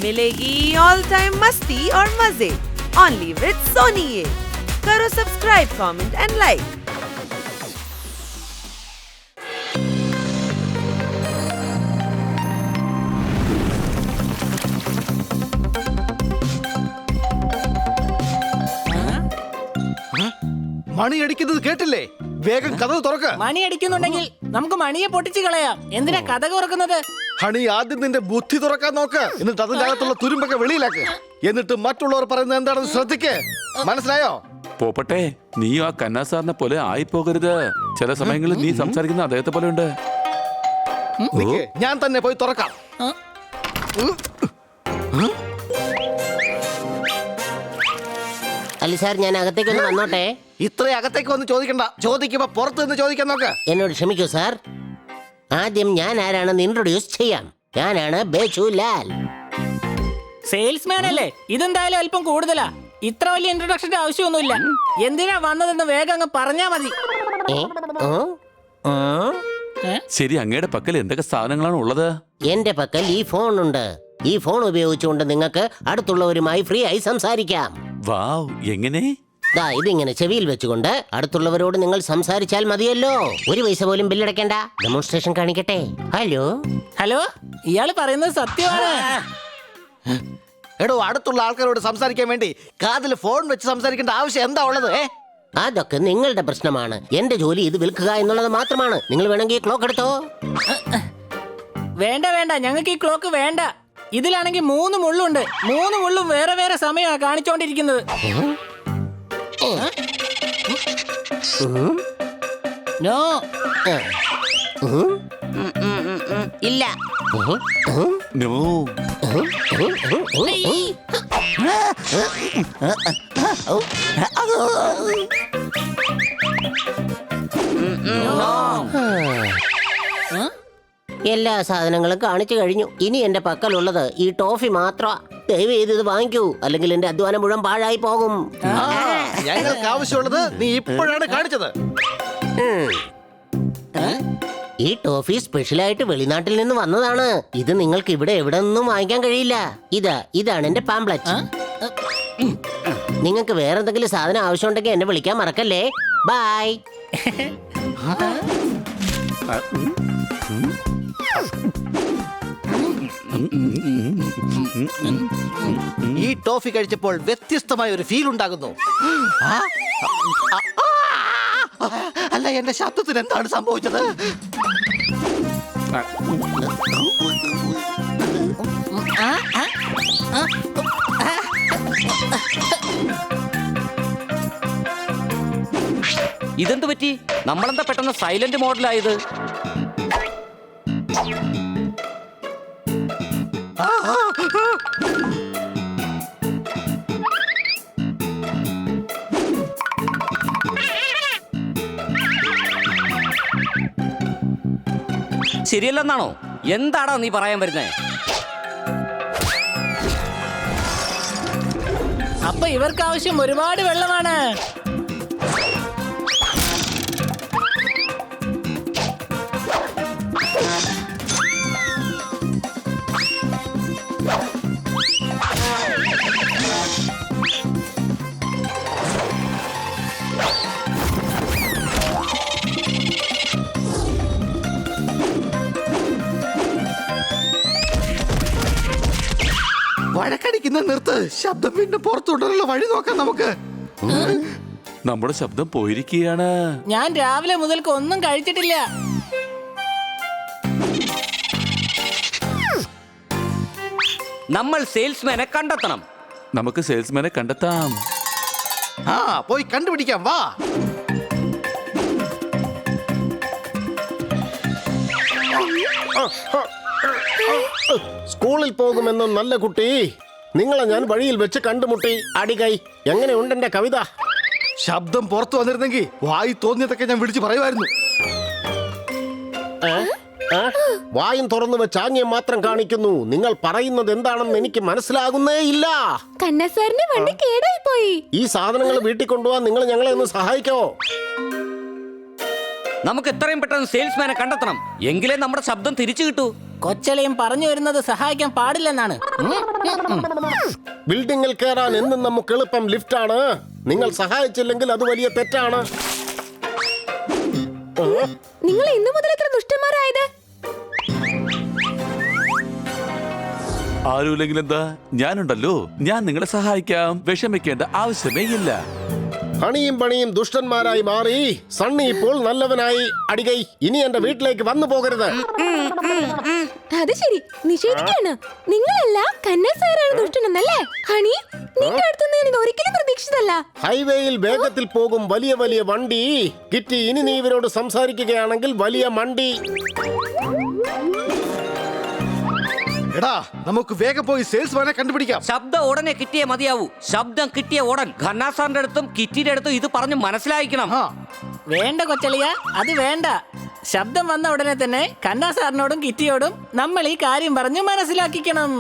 मिलेगी all time मस्ती और मजे ओनली विद सोनी ये। करो सब्सक्राइब, कमेंट एंड लाइक। മണി അടിക്കുന്നത് കേട്ടില്ലേ? വേഗം കഥവ് തുറക്ക. മണി അടിക്കുന്നുണ്ടെങ്കിൽ നമുക്ക് മണിയെ പൊട്ടിച്ച് കളയാം. എന്തിനാ കഥ തുറക്കുന്നത്? ഹണി, ആദ്യം നിന്റെ ബുദ്ധി തുറക്കാൻ നോക്ക്. എന്നിട്ട് അതിന്റെ അകത്തുള്ള തുരുമ്പൊക്കെ വെളിയിലാക്ക്. എന്നിട്ട് മറ്റുള്ളവർ പറയുന്നത് എന്താണെന്ന് ശ്രദ്ധിക്ക്. മനസ്സിലായോ? പോപ്പട്ടെ, നീ ആ കന്നാ സാറിനെ പോലെ ആയിപ്പോകരുത്. ചില സമയങ്ങളിൽ നീ സംസാരിക്കുന്ന അദ്ദേഹത്തെ പോലെ ഉണ്ട്. നിക്ക്, ഞാൻ തന്നെ പോയി തുറക്കാം. അല്ല സാർ, ഞാൻ അകത്തേക്ക് ഒന്ന് വന്നോട്ടെ? ഇത്ര അകത്തേക്ക് വന്ന് ചോദിക്കണ്ട. ചോദിക്കുമ്പോ പുറത്ത് നിന്ന് ചോദിക്കാൻ നോക്ക്. എന്നോട് ക്ഷമിക്കൂ സാർ. ആദ്യം ഞാൻ ആരാണെന്ന് ഇൻട്രൊഡ്യൂസ് ചെയ്യാം. ഞാനാണ് ബേച്ചുലാൽ. സെയിൽസ്മാൻ അല്ലേ? ഇതെന്തായാലും അല്പം കൂടുതലാ. ഇത്ര വലിയ ഇൻട്രൊഡക്ഷന്റെ ആവശ്യമൊന്നുമില്ല. എന്തിനാ വന്നതെന്ന് വേഗം അങ്ങ് പറഞ്ഞാ മതി. ശരി, അങ്ങയുടെ പക്കൽ എന്തൊക്കെ സാധനങ്ങളാണ് ഉള്ളത്? എന്റെ പക്കൽ ഈ ഫോൺ ഉണ്ട്. ഈ ഫോൺ ഉപയോഗിച്ചുകൊണ്ട് നിങ്ങൾക്ക് അടുത്തുള്ളവരുമായി ഫ്രീ ആയി സംസാരിക്കാം. വാവ്, എങ്ങനെ? ദാ ഇതിങ്ങനെ ചെവിയിൽ വെച്ചുകൊണ്ട് അടുത്തുള്ളവരോട് നിങ്ങൾ സംസാരിച്ചാൽ മതിയല്ലോ. ഒരു പൈസ പോലും ബില്ലടയ്ക്കണ്ട. ഡെമോൺസ്ട്രേഷൻ കാണിക്കട്ടെ. ഹലോ ഹലോ, ഇയാള് പറയുന്നത് സത്യമാണ്. എടോ, അടുത്തുള്ള ആൾക്കാരോട് സംസാരിക്കാൻ വേണ്ടി കാതിൽ ഫോൺ വെച്ച് സംസാരിക്കേണ്ട ആവശ്യം എന്താ ഉള്ളത്? അതൊക്കെ നിങ്ങളുടെ പ്രശ്നമാണ്. എന്റെ ജോലി ഇത് വിൽക്കുക എന്നുള്ളത് മാത്രമാണ്. നിങ്ങൾ വേണമെങ്കിൽ ക്ലോക്ക് എടുത്തോ. വേണ്ട വേണ്ട, ഞങ്ങൾക്ക് ഈ ക്ലോക്ക് വേണ്ട. ഇതിലാണെങ്കിൽ 3 മുള്ളുണ്ട്. 3 മുള്ളും വേറെ വേറെ സമയമാണ് കാണിച്ചോണ്ടിരിക്കുന്നത്. നോ, ഇല്ല. നോ. എല്ലാ സാധനങ്ങളും കാണിച്ചു കഴിഞ്ഞു. ഇനി എന്റെ പക്കലുള്ളത് ഈ ടോഫി മാത്രമാ. ദയവ് ചെയ്ത് ഇത് വാങ്ങിക്കൂ, അല്ലെങ്കിൽ എന്റെ അധ്വാനം മുഴുവൻ പാഴായി പോകും. ഞങ്ങൾക്ക് ആവശ്യമുള്ളത് നീ ഇപ്പോഴാണ് കാണിച്ചത്. ഈ ടോഫി സ്പെഷ്യലായിട്ട് വെളിനാട്ടിൽ നിന്ന് വന്നതാണ്. ഇത് നിങ്ങൾക്ക് ഇവിടെ എവിടെ നിന്നും വാങ്ങിക്കാൻ കഴിയില്ല. ഇതാണ് എന്റെ പാംപ്ലെറ്റ്. നിങ്ങൾക്ക് വേറെ എന്തെങ്കിലും സാധനം ആവശ്യമുണ്ടെങ്കിൽ എന്നെ വിളിക്കാൻ മറക്കല്ലേ. ബൈ. ഈ ടോഫി കഴിച്ചപ്പോൾ വ്യത്യസ്തമായ ഒരു ഫീൽ ഉണ്ടാകുന്നു. അല്ല, എന്റെ ശബ്ദത്തിന് എന്താണ് സംഭവിച്ചത്? ഇതെന്ത് പറ്റി? നമ്മളെന്താ പെട്ടെന്ന് സൈലന്റ് മോഡിലായത്? ശരിയല്ലെന്നാണോ? എന്താടാ നീ പറയാൻ വരുന്നേ? അപ്പൊ ഇവർക്ക് ആവശ്യം ഒരുപാട് വെള്ളമാണ്. വഴക്കടിക്കുന്ന നിർത്ത്. ശബ്ദം പിന്നെ പുറത്തുകൊണ്ടുള്ള വഴി നോക്കാം നമുക്ക്. നമ്മുടെ ശബ്ദം പോയിരിക്കുകയാണ്. ഞാൻ രാവിലെ മുതൽക്ക് ഒന്നും കഴിച്ചിട്ടില്ല. നമ്മൾ സെയിൽസ്മാനെ കണ്ടെത്തണം. നമുക്ക് സെയിൽസ്മാനെ കണ്ടെത്താം. പോയി കണ്ടുപിടിക്കാം. വാ. സ്കൂളിൽ പോകുമെന്ന നല്ല കുട്ടി, നിങ്ങളെ ഞാൻ വഴിയിൽ വെച്ച് കണ്ടുമുട്ടി. അടികൈ, എങ്ങനെയുണ്ട് എന്റെ കവിത? ശബ്ദം പുറത്തു വന്നിരുന്നെങ്കിൽ വായി തോന്നിയതൊക്കെ ഞാൻ വിളിച്ചു പറയുമായിരുന്നു. വായും തുറന്നു വെച്ച് ആംഗ്യം മാത്രം കാണിക്കുന്നു. നിങ്ങൾ പറയുന്നത് എന്താണെന്ന് എനിക്ക് മനസ്സിലാകുന്നേ ഇല്ല. കണ്ണസാറിന്റെ വണ്ടി കേടായി പോയി. ഈ സാധനങ്ങൾ വീട്ടിൽ കൊണ്ടുപോകാൻ നിങ്ങൾ ഞങ്ങളെ ഒന്ന് സഹായിക്കോ? നമുക്ക് എത്രയും പെട്ടെന്ന് സെയിൽസ്മാനെ കണ്ടെത്തണം. എങ്കിലേ നമ്മുടെ ശബ്ദം തിരിച്ചു കിട്ടൂ. കൊച്ചളിയും പറഞ്ഞു വരുന്നത് സഹായിക്കാൻ പാടില്ലെന്നാണ്. ബിൽഡിങ്ങിൽ കയറാൻ എന്നും നമുക്ക് എളുപ്പം ലിഫ്റ്റാണ്. നിങ്ങൾ സഹായിച്ചില്ലെങ്കിൽ അത് വലിയ തെറ്റാണ്. നിങ്ങൾ ഇന്നു മുതൽ എത്ര ദുഷ്ടന്മാരായത്? ആരുമില്ലെങ്കിൽ എന്താ, ഞാനുണ്ടല്ലോ. ഞാൻ നിങ്ങളെ സഹായിക്കാം. വിഷമിക്കേണ്ട ആവശ്യമേ ഇല്ല. ഹണിയും പണിയും ദുഷ്ടന്മാരായി മാറി. സണ്ണി ഇപ്പോൾ നല്ലവനായി. അടികൈ, ഇനി എന്റെ വീട്ടിലേക്ക് വന്നു പോകരുത്. അത് ശരി, നിഷേധിക്കാണ്. നിങ്ങളല്ല കന്ന സാറാണ് ദുഷ്ടനെന്നല്ലേ? ഹണി, നിന്റെ അടുത്തുനിന്ന് ഞാൻ ഇത് ഒരിക്കലും പ്രതീക്ഷിച്ചതല്ല. ഹൈവേയിൽ വേഗത്തിൽ പോകും വലിയ വലിയ വണ്ടി. കിറ്റി, ഇനി നീ ഇവരോട് സംസാരിക്കുകയാണെങ്കിൽ വലിയ മണ്ടി. എടാ, നമുക്ക് വേഗം പോയി സെയിൽസ്മാനെ കണ്ടുപിടിക്കാം. ശബ്ദം ഉടനെ കിട്ടിയേ മതിയാവൂ. ശബ്ദം കിട്ടിയ ഉടൻ ഖന്നാ സാറിന്റെ അടുത്തും കിറ്റിയുടെ അടുത്തും ഇത് പറഞ്ഞ് മനസ്സിലാക്കണം. വേണ്ട കൊച്ചളിയ, അത് വേണ്ട. ശബ്ദം വന്ന ഉടനെ തന്നെ കന്നാ സാറിനോടും കിറ്റിയോടും നമ്മൾ ഈ കാര്യം പറഞ്ഞ് മനസ്സിലാക്കിക്കണം.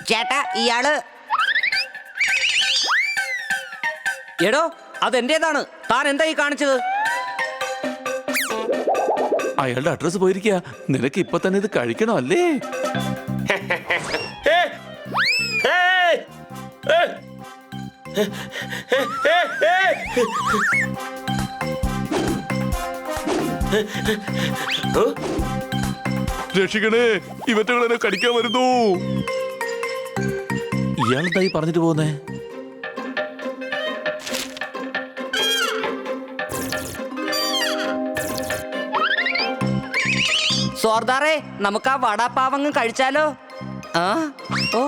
ചേട്ടാ, ഇയാള് എടോ, അതെന്റേതാണ്. താൻ എന്താ ഈ കാണിച്ചത്? അയാളുടെ അഡ്രസ് പോയിരിക്കുക. നിനക്ക് ഇപ്പൊ തന്നെ ഇത് കഴിക്കണോ അല്ലേ? രക്ഷിക്കണേ, ഇവറ്റകളെ കടിക്കാൻ വരുന്നു. ഇയാളെന്തായി പറഞ്ഞിട്ട് പോകുന്നേ? സോർദാറേ, നമുക്ക് ആ വടാപ്പാവങ്ങ് കഴിച്ചാലോ? ആ, ഓ,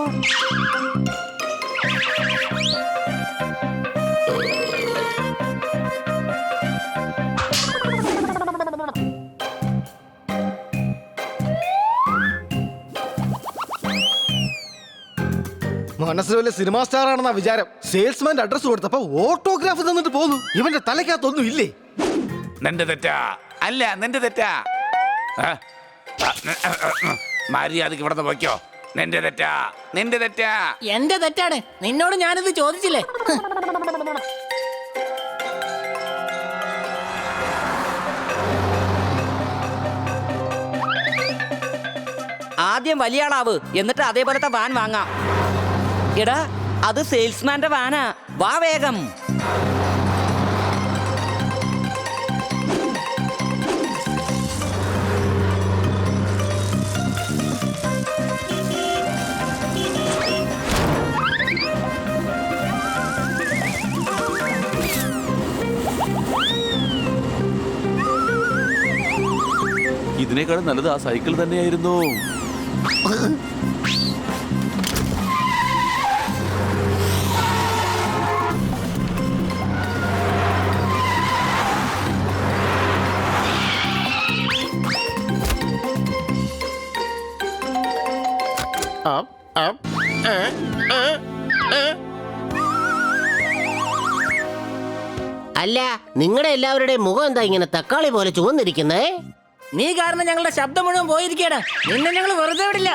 മനസ്സിൽ വലിയ സിനിമാ സ്റ്റാർ ആണെന്നാ വിചാരം. സെയിൽസ്മാന്റെ അഡ്രസ് കൊടുത്തപ്പോ ഓട്ടോഗ്രാഫ് തന്നിട്ട് പോന്നു. ഇവന്റെ തലയ്ക്കകത്തൊന്നും ഇല്ലേ? നിന്റെ തെറ്റാ. അല്ല, നിന്റെ തെറ്റാ. മര്യാദക്ക് ഇവിടുന്ന് പോയിക്കോ. നിന്റെ തെറ്റാ, നിന്റെ തെറ്റാ. എന്റെ തെറ്റാണ്. നിന്നോട് ഞാനിത് ചോദിച്ചില്ലേ? ആദ്യം വലിയ ആളാവ്, എന്നിട്ട് അതേപോലത്തെ വാൻ വാങ്ങാം. എടാ, അത് സെയിൽസ്മാന്റെ വാനാ. വാ വേഗം. ഇതിനേക്കാളും നല്ലത് ആ സൈക്കിൾ തന്നെയായിരുന്നു. അല്ല, നിങ്ങളുടെ എല്ലാവരുടെയും മുഖം എന്താ ഇങ്ങനെ തക്കാളി പോലെ ചുവന്നിരിക്കുന്നേ? നീ കാരണം ഞങ്ങളുടെ ശബ്ദം മുഴുവൻ പോയിരിക്കടാ. നിന്നെ ഞങ്ങൾ വെറുതെ വിടില്ല.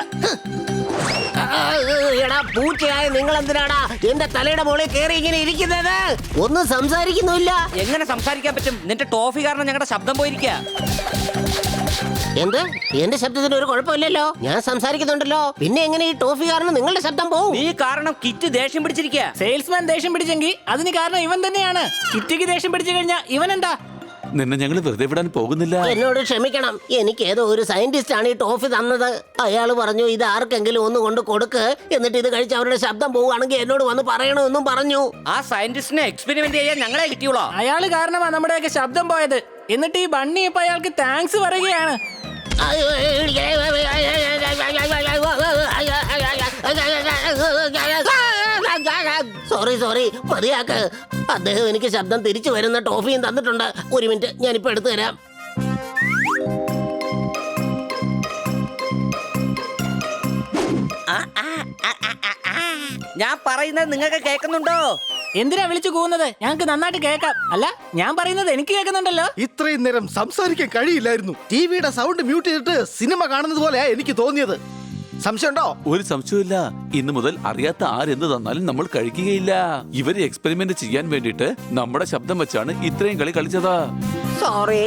എടാ പൂച്ചയായ നിങ്ങൾ എന്തിനാടാ എന്റെ തലയുടെ മുകളിൽ കയറി ഇങ്ങനെ ഇരിക്കുന്നത്? ഒന്നും സംസാരിക്കുന്നില്ല. എങ്ങനെ സംസാരിക്കാൻ പറ്റും? നിന്റെ ടോഫി കാരണം ഞങ്ങളുടെ ശബ്ദം പോയിരിക്കുക. എന്ത്? എന്റെ ശബ്ദത്തിന് ഒരു കുഴപ്പമില്ലല്ലോ. ഞാൻ സംസാരിക്കുന്നുണ്ടല്ലോ. പിന്നെ എങ്ങനെ ഈ ടോഫി കാരണം നിങ്ങളുടെ ശബ്ദം പോവും? നീ കാരണം കിറ്റ് ദേഷ്യം പിടിച്ചിരിക്കുക. സെയിൽസ്മാൻ ദേഷ്യം പിടിച്ചെങ്കിൽ അതിന് കാരണം ഇവൻ തന്നെയാണ്. കിറ്റിക്ക് ദേഷ്യം പിടിച്ചു കഴിഞ്ഞാ ഇവൻ എന്താ? നിന്നെ ഞങ്ങൾ വെറുതെ വിടാൻ പോകുന്നില്ല. എന്നോട് ക്ഷമിക്കണം. എനിക്ക് ഏതോ ഒരു സയന്റിസ്റ്റ് ആണ് ഈ ടോഫി തന്നത്. അയാൾ പറഞ്ഞു ഇത് ആർക്കെങ്കിലും ഒന്ന് കൊണ്ട് കൊടുക്ക്, എന്നിട്ട് ഇത് കഴിച്ച് അവരുടെ ശബ്ദം പോവുകയാണെങ്കിൽ എന്നോട് വന്ന് പറയണമെന്നും പറഞ്ഞു. ആ സയന്റിസ്റ്റിനെ എക്സ്പെരിമെന്റ് ചെയ്യാൻ ഞങ്ങളെ കിട്ടിയോളാ. അയാള് കാരണമാ നമ്മുടെയൊക്കെ ശബ്ദം പോയത്. എന്നിട്ട് ഈ ബണ്ണി ഇപ്പൊ അയാൾക്ക് താങ്ക്സ് പറയുകയാണ്. സോറി മതിയാക്ക്. അദ്ദേഹം എനിക്ക് ശബ്ദം തിരിച്ചു വരുന്ന ടോഫിയും തന്നിട്ടുണ്ട്. ഒരു മിനിറ്റ്, ഞാനിപ്പോ എടുത്തു തരാം. ഞാൻ പറയുന്നത് നിങ്ങൾക്ക് കേൾക്കുന്നുണ്ടോ? എന്തിനാ വിളിച്ചു കൂവുന്നത്? ഞങ്ങൾക്ക് നന്നായിട്ട് കേൾക്കാം. അല്ല, ഞാൻ പറയുന്നത് എനിക്ക് കേൾക്കുന്നുണ്ടല്ലോ. ഇത്രയും നേരം സംസാരിക്കാൻ കഴിയില്ലായിരുന്നു. ടിവിയുടെ സൗണ്ട് മ്യൂട്ട് ചെയ്തിട്ട് സിനിമ കാണുന്നത് പോലെയാ എനിക്ക് തോന്നിയത്. സംശയമുണ്ടോ? ഒരു സംശയമില്ല. ഇന്ന് മുതൽ അറിയാത്ത ആരെന്ത് തന്നാലും നമ്മൾ കഴിക്കുകയില്ല. ഇവര് എക്സ്പെരിമെന്റ് ചെയ്യാൻ വേണ്ടിട്ട് നമ്മുടെ ശബ്ദം വെച്ചാണ് ഇത്രയും കളി കളിച്ചതാ. സോറി.